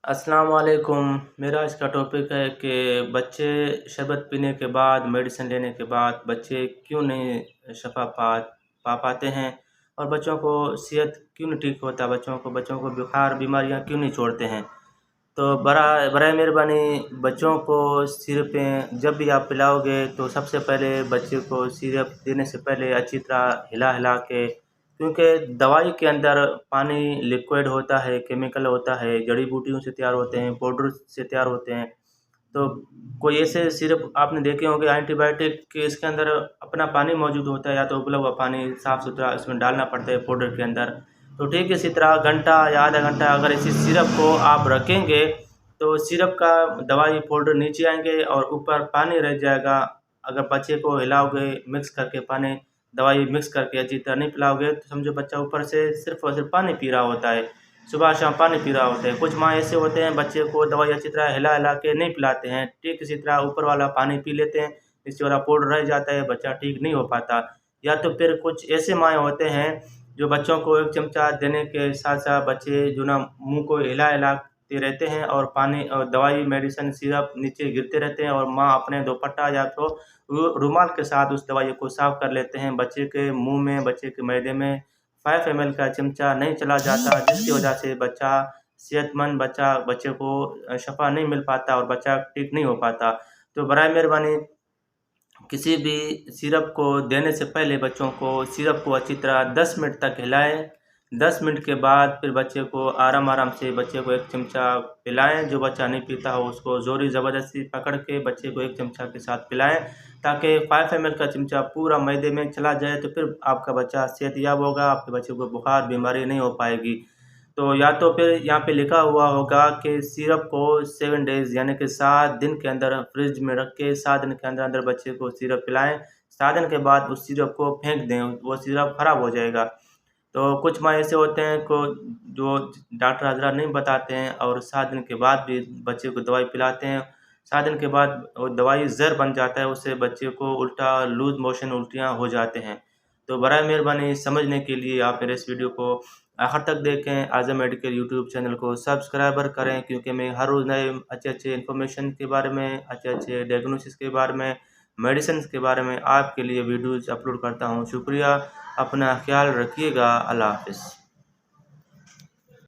अस्सलाम वालेकुम। मेरा आज का टॉपिक है कि बच्चे शरबत पीने के बाद, मेडिसिन लेने के बाद बच्चे क्यों नहीं शफ़ा पा पाते हैं और बच्चों को सेहत क्यों नहीं ठीक होता, बच्चों को बुखार बीमारियां क्यों नहीं छोड़ते हैं। तो बराए मेहरबानी बच्चों को सिरपें जब भी आप पिलाओगे तो सबसे पहले बच्चे को सिरप देने से पहले अच्छी तरह हिला-हिला के, क्योंकि दवाई के अंदर पानी लिक्विड होता है, केमिकल होता है, जड़ी-बूटियों से तैयार होते हैं, पाउडर से तैयार होते हैं। तो कोई ऐसे सिरप आपने देखे होंगे एंटीबायोटिक के इसके अंदर अपना पानी मौजूद होता है या तो उबला हुआ पानी साफ़-सुथरा इसमें डालना पड़ता है पाउडर के अंदर। तो ठीक इसी तरह घंटा या आधा घंटा अगर इसी सिरप को आप रखेंगे तो सिरप का दवाई पाउडर नीचे आएँगे और ऊपर पानी रह जाएगा। अगर बच्चे को हिलाओगे मिक्स करके पानी दवाई मिक्स करके अच्छी तरह नहीं पिलाओगे तो समझो बच्चा ऊपर से सिर्फ़ और सिर्फ़ पानी पी रहा होता है। सुबह-शाम पानी पी रहा होता है। कुछ माँ ऐसे होते हैं बच्चे को दवाई अच्छी तरह हिला-हिला के नहीं पिलाते हैं। ठीक इसी तरह ऊपर वाला पानी पी लेते हैं, नीचे वाला पाउडर रह जाता है, बच्चा ठीक नहीं हो पाता। या तो फिर कुछ ऐसे माँ होते हैं जो बच्चों को 1 चमचा देने के साथ-साथ बच्चे जो ना मुँह को हिला-हिलाते रहते हैं और पानी और दवाई, मेडिसिन, सिरप नीचे गिरते रहते हैं और माँ अपने दुपट्टा या तो रुमाल के साथ उस दवाई को साफ़ कर लेते हैं। बच्चे के मुँह में, बच्चे के मैदे में 5 एमएल का चमचा नहीं चला जाता, जिसकी वजह से सेहतमंद बच्चे को शफ़ा नहीं मिल पाता और बच्चा ठीक नहीं हो पाता। तो बराए मेहरबानी किसी भी सिरप को देने से पहले बच्चों को सिरप को अच्छी तरह 10 मिनट तक हिलाएँ। 10 मिनट के बाद फिर बच्चे को आराम-आराम से बच्चे को 1 चमचा पिलाएँ। जो बच्चा नहीं पीता हो उसको ज़ोरी ज़बरदस्ती पकड़ के बच्चे को 1 चमचा के साथ पिलाएँ, ताकि 5 एमएल का चमचा पूरा मैदे में चला जाए तो फिर आपका बच्चा सेहतयाब होगा, आपके बच्चे को बुखार बीमारी नहीं हो पाएगी। तो या तो फिर यहाँ पे लिखा हुआ होगा कि सिरप को 7 डेज़ यानी कि 7 दिन के अंदर फ्रिज में रख के 7 दिन के अंदर-अंदर बच्चे को सिरप पिलाएँ। 7 दिन के बाद उस सिरप को फेंक दें, वो सिरप खराब हो जाएगा। तो कुछ माँ ऐसे होते हैं को जो डॉक्टर हज़रात नहीं बताते हैं और 7 दिन के बाद भी बच्चे को दवाई पिलाते हैं। 7 दिन के बाद वो दवाई ज़हर बन जाता है, उससे बच्चे को उल्टा लूज़ मोशन उल्टियाँ हो जाते हैं। तो बराए मेहरबानी समझने के लिए आप मेरे इस वीडियो को आखिर तक देखें। आज़म मेडिकल यूट्यूब चैनल को सब्सक्राइबर करें, क्योंकि मैं हर रोज़ नए अच्छे-अच्छे इन्फॉर्मेशन के बारे में, अच्छे-अच्छे डायग्नोसिस के बारे में, मेडिसिन्स के बारे में आपके लिए वीडियोज़ अपलोड करता हूँ। शुक्रिया, अपना ख़्याल रखिएगा। अल्लाह हाफ़िज़।